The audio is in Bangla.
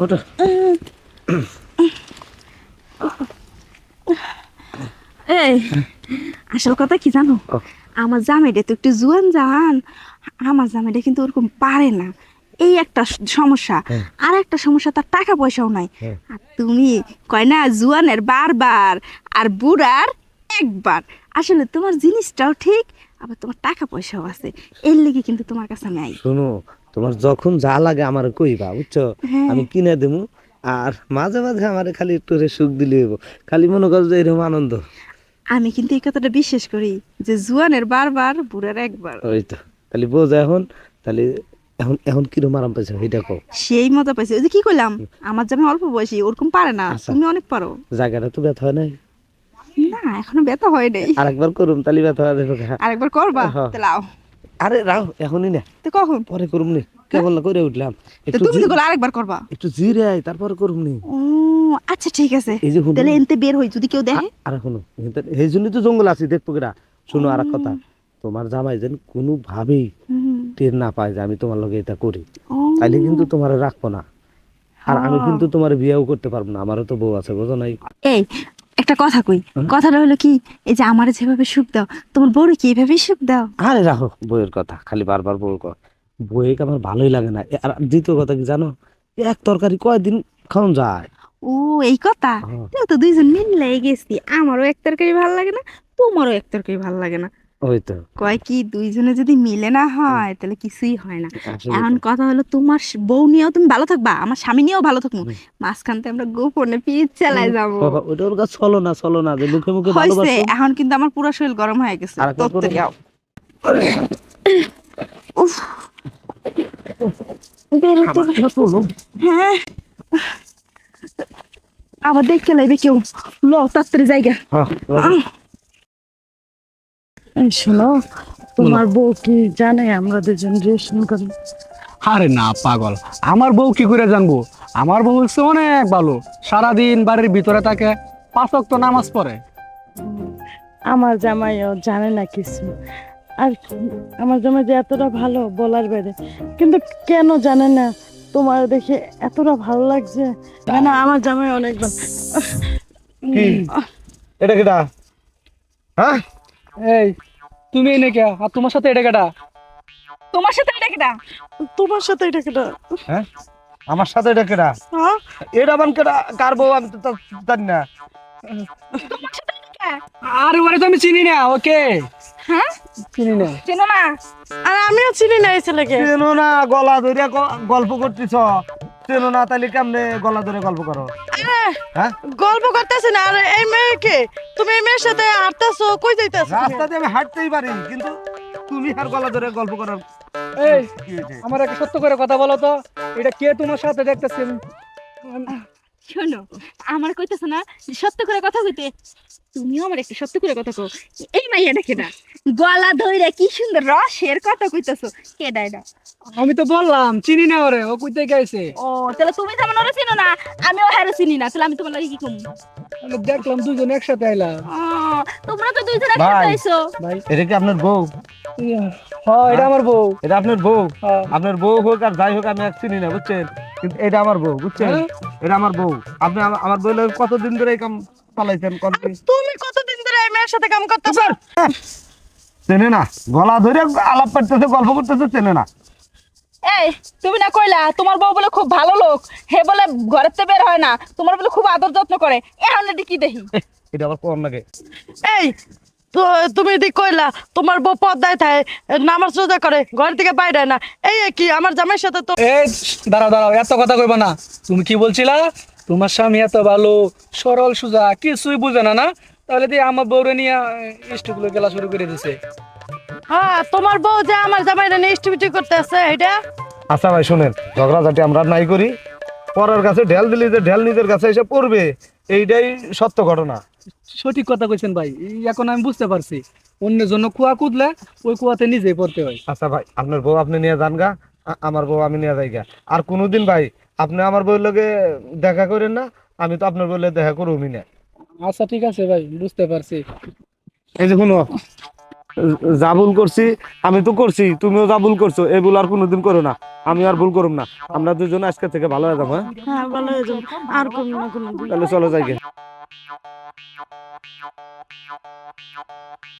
ওটা এই আসল কথা কি জানো, আমার জামাইটা তো একটু জুয়ান জান। আমার জামাইটা কিন্তু ওরকম পারে না, এই একটা সমস্যা। আর একটা সমস্যা, তার টাকা পয়সাও নাই। আর তুমি কয় না জুয়ানের বারবার আর বুড়ার একবার। আসলে তোমার জিনিসটাও ঠিক, আবার তোমার টাকা পয়সাও আছে, এর লেগে কিন্তু তোমার কাছে আমি আই। শোনো, তোমার যখন যা লাগে আমার কইবা, বুঝছো? হ্যাঁ, আমি কিনে দেবো। আর মাঝে মাঝে আমার খালি একটু সুখ দিলে হইব। খালি মনে করো যে এরকম আনন্দ। আমি কিন্তু এই কথাটা বিশ্বাস করি যে জুয়ানের বারবার বুড়ার একবার। ওই তো, খালি বোঝা এখন। তাহলে এখন এখন কিরম আরাম পাইছো এটা কও। সেই মজা পাইছে। ওই যে কি কইলাম, আমার জামাই অল্প বয়সী, ওরকম পারে না, আচ্ছা, তুমি অনেক পারো। জায়গাটা তো ব্যথা হয় নাই। না, এখনো ব্যথা হয় নাই। আরেকবার করুম তাহলে ব্যথা হয় দেখো। আরেকবার করবা? হ্যাঁ। তাহলে আও। আরে রাও, এখনই না, তো কখন? পরে করুম নি। কেবল না করে উঠলাম, তো তুমি তো বলে আরেকবার করবা। একটু জিরে আয়, তারপরে করুম নি। ও আচ্ছা, ঠিক আছে। এই যে শুনো, তাহলে এনতে বের হই, যদি কেউ দেখে। আর শুনো, এই জন্যই তো জঙ্গল আছে, দেখবো কেটা। শুনো আর এক কথা, তোমার জামাই যেন কোনো ভাবেই হুম। টের না পায় যে আমি তোমার লগে এটা করি। ও তাইলে কিন্তু তোমার রাখবো না। আর আমি হ্যাঁ। কিন্তু তোমার বিয়েও করতে পারবো না, আমারও তো বউ আছে, বুঝো নাই? এই একটা কথা কই, কথাটা হলো কি, এই যে আমারে যেভাবে সুখ দাও, তোমার বউরে কি এইভাবেই সুখ দাও? আরে রাখো বইয়ের কথা, খালি বারবার বউর কথা। বইয়ে আমার ভালোই লাগে না। আর দ্বিতীয় কথা কি জানো, এক তরকারি কয়দিন খাওন যায়। ও এই কথা। হ্যাঁ, তাহলে তো দুইজন মিলে গেছি, আমারও এক তরকারি ভালো লাগে না, তোমারও এক তরকারি ভালো লাগে না। ওই তো। কয় কি, দুইজনে যদি মিলে না হয় তাহলে কিছুই হয় না। আসলে এখন তো। কথা হলো, তোমার বউ নিয়েও তুমি ভালো থাকবা, আমার স্বামী নিয়েও ভালো থাকবো। মাঝখান থেকে আমরা গোপনে পিচ চালাই যাবো। ওটা ওর কাছে চলো না, চলো না, যে মুখে মুখে হয়েছে, ভালোবাসো। এখন কিন্তু আমার পুরো শরীর গরম হয়ে গেছে। আর একবার করো। তত্ত্বরি আও। উফ, বেরোতে হ্যাঁ, আবার দেখতে লাগবে কেউ। ল তাড়াতাড়ি জায়গা। হ্যাঁ, এই শোনো, তোমার বউ কি জানে আমরা দুজন রিলেশন করি? আরে না পাগল, আমার বউ কি করে জানবো? আমার বউ হচ্ছে অনেক ভালো, সারাদিন বাড়ির ভিতরে থাকে, 5 ওয়াক্ত নামাজ পড়ে। আমার জামাইও জানে না কিছু। আর আমার জামাই যে এতটা ভালো বলার বাইরে, কিন্তু কেন জানে না তোমার দেখে এতটা ভালো লাগছে। না আমার জামাই অনেক ভালো। কি এটা কেটা? হ্যাঁ, এই তুমি এনে কে, আর তোমার সাথে এটা কেটা? তোমার সাথে এটা কেটা? তোমার সাথে এটা কেটা? হ্যাঁ, আমার সাথে এটা কেটা? হ্যাঁ? এটা মান কেটা? কার বউ আমি তো জানি না। তোমার সাথে এটা কেটা? আরে ওরে তো আমি চিনি না, ওকে হ্যাঁ, চিনি না। চেনো না? আর আমিও চিনি না এই ছেলেকে। চেনো না? গলা ধরে গল্প করতেছ। চেনো না তাহলে কেমনে গলা ধরে গল্প করো? আরে হ্যাঁ, গল্প করতেছি না। আর এই মেয়েকে, তুমি এই মেয়ের সাথে হাঁটতেছো, কই যাইতেছো? রাস্তাতে আমি হাঁটতেই পারি, কিন্তু তুমি আর গলা ধরে গল্প করার এই কি হয়েছে? আমার একটা সত্য করে কথা বলো তো, এটা কে তোমার সাথে দেখতেছি? শোনো, আমার কইতেছ না যে সত্য করে কথা কইতে, তুমিও আমার একটা সত্য করে কথা কও। এই মাইয়াটা কেডা? গলা ধইরা কি সুন্দর রসের কথা কইতেছো, কেডা এটা? আমি তো বললাম চিনি না ওরে, ও কইতে গেছে। ও তাহলে তুমি যেমন ওরে চিনো না, আমিও হ্যারে চিনি না, তাহলে আমি তোমার লাগি কি কম? আমি দেখলাম দুজন একসাথে আইলাম। তোমরা তো দুইজন ভাই। একসাথে আইছো। ভাই এটা কি আপনার বউ? হ্যাঁ, এটা আমার বউ। এটা আপনার বউ? হ্যাঁ। আপনার বউ হোক আর যাই হোক, আমি আর চিনি না, বুঝছেন? কিন্তু এটা আমার বউ, বুঝছেন? হ্যাঁ? এটা আমার বউ। আপনি আমার বউ লগে কতদিন ধরে এই কাম চালাইছেন? তুমি কতদিন ধরে এই মেয়ের সাথে কাম করতেছো? চেনে না? গলা ধরে আলাপ করতেছে, গল্প করতেছে, চেনে না? এই তুমি না কইলা তোমার বউ বলে খুব ভালো লোক, হে বলে ঘরের থেকে বের হয় না, তোমার বলে খুব আদর যত্ন করে, এখন এটি কি দেখি? এটা আবার কোন লাগে? এই তো তুমি দি কইলা তোমার বউ পর্দায় থাকে, নামাজ রোজা করে, ঘর থেকে বাইরে হয় না। এই কি আমার জামাইয়ের সাথে তো এই দাঁড়াও দাঁড়াও, এত কথা কইবা না। তুমি কি বলছিলা? তোমার স্বামী এত ভালো, সরল সোজা, কিছুই বুঝে না না? তাহলে দিয়ে আমার বউরে নিয়ে স্টুগুলো খেলা শুরু করে দিছে। হ্যাঁ, তোমার বউ যে আমার জামাইরা নিয়ে ইস্টিবিটি করতে আছে এটা। আচ্ছা ভাই শুনেন, ঝগড়াঝাটি আমরা নাই করি। পরের কাছে ঢেল দিলি যে ঢেল নিজের কাছে এসে পড়বে, এইটাই সত্য ঘটনা। সঠিক কথা কইছেন ভাই, এখন আমি বুঝতে পারছি অন্যের জন্য কুয়া কুদলে ওই কুয়াতে নিজেই পড়তে হয়। আচ্ছা ভাই, আপনার বউ আপনি নিয়ে যান গা, আমার বউ আমি নিয়ে যাই গা। আর কোনোদিন ভাই আপনি আমার বউর লগে দেখা করেন না, আমি তো আপনার বউর লগে দেখা করবই না। আচ্ছা ঠিক আছে ভাই, বুঝতে পারছি। এই যে শুনো, যা ভুল করছি আমি তো করছি, তুমিও যা ভুল করছো এই ভুল আর কোনোদিন করো না, আমি আর ভুল করব না। আমরা দুজন আজকে থেকে ভালো হয়ে যাবো। হ্যাঁ, হ্যাঁ ভালো হয়ে যাবো, আর কোনো না কোনো দিন। তাহলে চলো যাই গে।